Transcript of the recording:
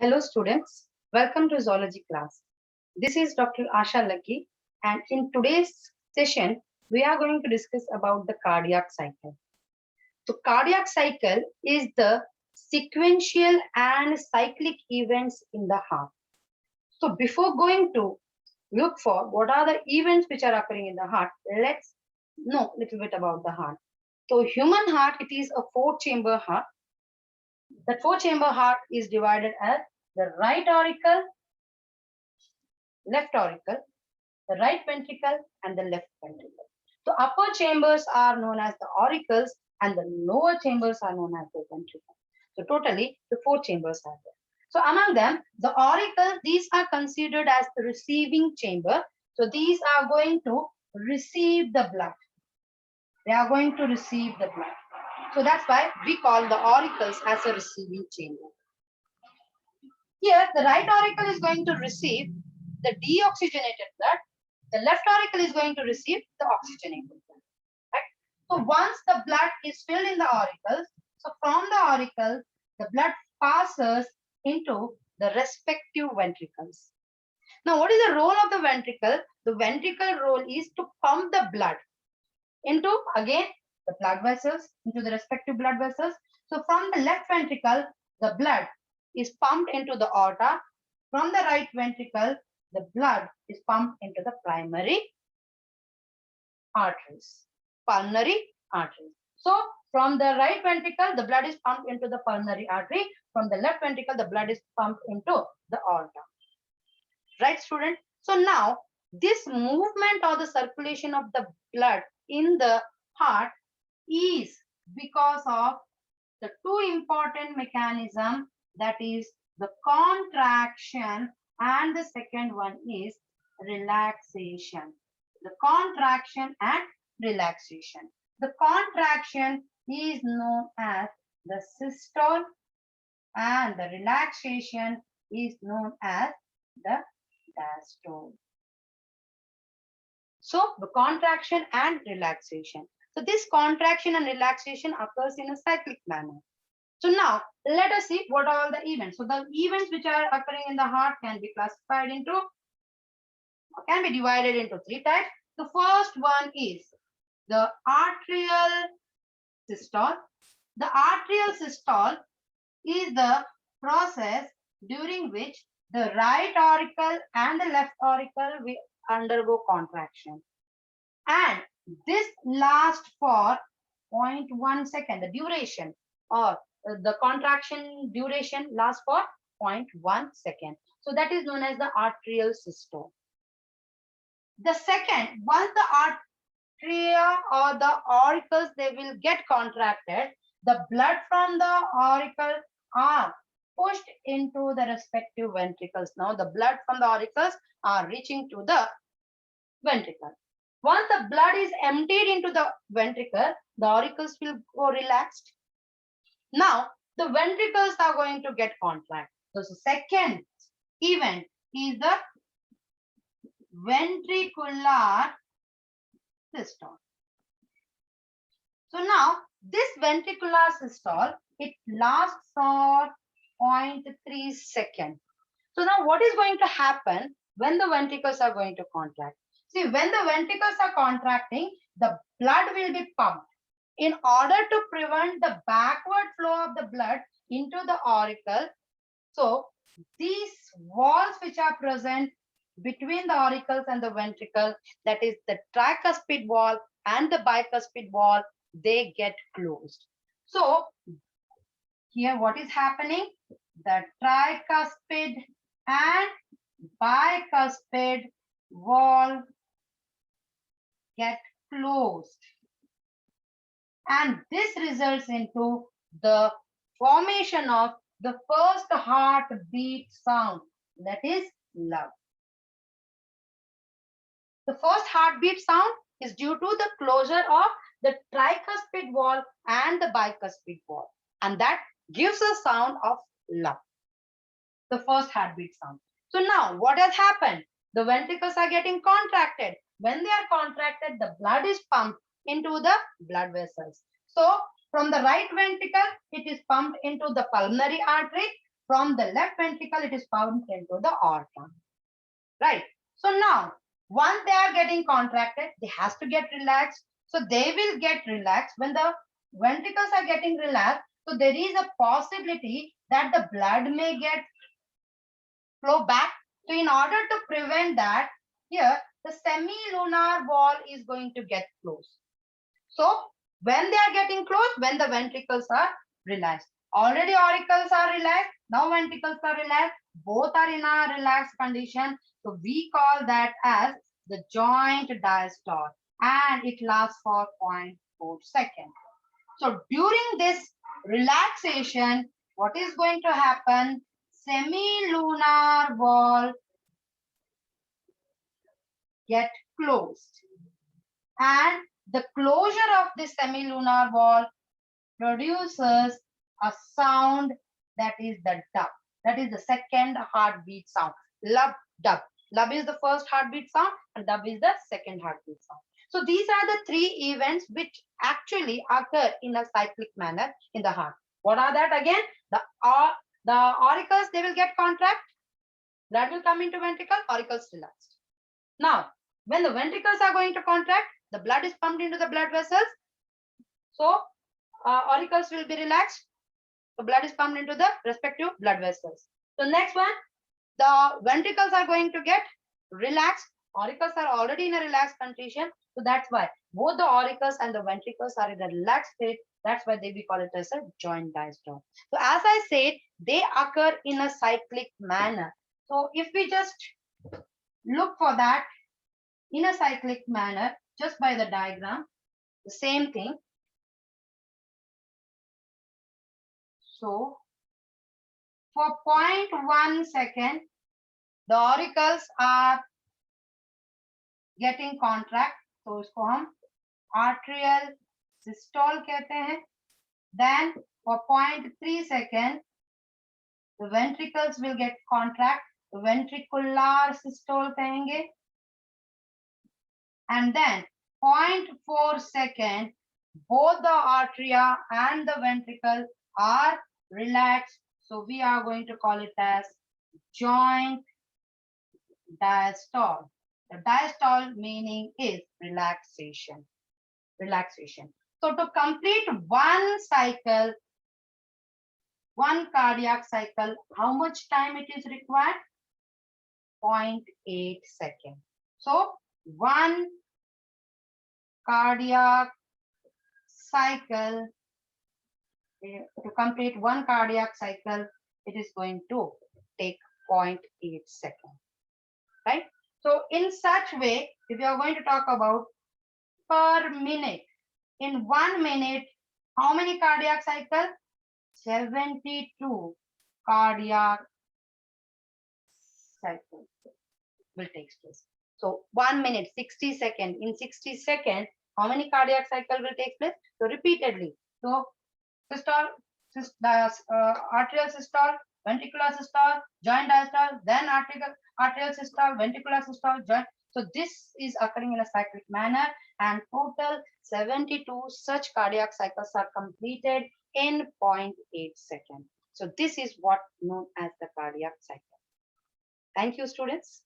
Hello students, welcome to zoology class. This is Dr. Asha Lucky and in today's session we are going to discuss about the cardiac cycle. So cardiac cycle is the sequential and cyclic events in the heart. So before going to look for what are the events which are occurring in the heart, let's know a little bit about the heart. So human heart, it is a four-chamber heart. The four-chamber heart is divided as the right auricle, left auricle, the right ventricle, and the left ventricle. The upper chambers are known as the auricles and the lower chambers are known as the ventricle. So totally the four chambers are there. So among them, the auricles, these are considered as the receiving chamber. So these are going to receive the blood. They are going to receive the blood. So that's why we call the auricles as a receiving chamber. Here, the right auricle is going to receive the deoxygenated blood. The left auricle is going to receive the oxygenated blood. Right? So once the blood is filled in the auricles, so from the auricles, the blood passes into the respective ventricles. Now, what is the role of the ventricle? The ventricle role is to pump the blood into, again, the blood vessels, into the respective blood vessels. So from the left ventricle, the blood is pumped into the aorta. From the right ventricle, the blood is pumped into the primary arteries, pulmonary arteries. So from the right ventricle, the blood is pumped into the pulmonary artery. From the left ventricle, the blood is pumped into the aorta. Right, student? So now this movement or the circulation of the blood in the heart is because of the two important mechanisms, that is the contraction and the second one is relaxation. The contraction and relaxation. The contraction is known as the systole and the relaxation is known as the diastole. So the contraction and relaxation. So this contraction and relaxation occurs in a cyclic manner. So now let us see what are all the events. So the events which are occurring in the heart can be classified into, or can be divided into three types. The first one is the atrial systole. The atrial systole is the process during which the right auricle and the left auricle will undergo contraction. And this lasts for 0.1 second. The duration or the contraction duration lasts for 0.1 second. So that is known as the atrial systole. The second, once the atria or the auricles, they will get contracted, the blood from the auricle are pushed into the respective ventricles. Now the blood from the auricles are reaching to the ventricle. Once the blood is emptied into the ventricle, the auricles will go relaxed. Now the ventricles are going to get contracted. So the second event is the ventricular systole. So now this ventricular systole, it lasts for 0.3 seconds. So now what is going to happen when the ventricles are going to contract? See, when the ventricles are contracting, the blood will be pumped. In order to prevent the backward flow of the blood into the auricle, so these walls which are present between the auricles and the ventricle, that is the tricuspid wall and the bicuspid wall, they get closed. So here what is happening? The tricuspid and bicuspid wall get closed. And this results into the formation of the first heartbeat sound, that is love. The first heartbeat sound is due to the closure of the tricuspid wall and the bicuspid wall, and that gives a sound of love, the first heartbeat sound. So now what has happened? The ventricles are getting contracted. When they are contracted, the blood is pumped into the blood vessels. So from the right ventricle, it is pumped into the pulmonary artery. from the left ventricle, it is pumped into the aorta. Right. So now, once they are getting contracted, they has to get relaxed. So they will get relaxed when the ventricles are getting relaxed. So there is a possibility that the blood may get flow back. So in order to prevent that, here the semilunar wall is going to get closed. So when they are getting closed, when the ventricles are relaxed. Already auricles are relaxed, now ventricles are relaxed, both are in a relaxed condition. So we call that as the joint diastole, and it lasts for 0.4 seconds. So during this relaxation, what is going to happen? Semilunar wall get closed, and the closure of the semilunar wall produces a sound that is the dub. That is the second heartbeat sound. Lub, dub. Lub is the first heartbeat sound and dub is the second heartbeat sound. So these are the three events which actually occur in a cyclic manner in the heart. What are that again? The auricles, they will get contract. Blood will come into ventricle, auricles relaxed. Now, when the ventricles are going to contract, the blood is pumped into the blood vessels. So auricles will be relaxed. The blood is pumped into the respective blood vessels. So next one, the ventricles are going to get relaxed. Auricles are already in a relaxed condition. So that's why both the auricles and the ventricles are in a relaxed state. That's why we call it as a joint diastole. So as I said, they occur in a cyclic manner. So if we just look for that in a cyclic manner, just by the diagram, the same thing. So for 0.1 second, the auricles are getting contract. तो इसको हम arterial systole कहते हैं. Then for 0.3 second, the ventricles will get contract. The ventricular systole कहेंगे. And then 0.4 second, both the arteria and the ventricle are relaxed. So we are going to call it as joint diastole. The diastole meaning is relaxation. Relaxation. So to complete one cycle, one cardiac cycle, how much time it is required? 0.8 seconds. So one cardiac cycle, to complete one cardiac cycle, it is going to take 0.8 seconds, right? So in such way, if you are going to talk about per minute, in 1 minute, how many cardiac cycles? 72 cardiac cycles will take place. So 1 minute, 60 seconds. In 60 seconds, how many cardiac cycle will take place? So repeatedly. So systole, arterial systole, ventricular systole, joint diastole, then arterial systole, ventricular systole, joint. So this is occurring in a cyclic manner, and total 72 such cardiac cycles are completed in 0.8 seconds. So this is what known as the cardiac cycle. Thank you, students.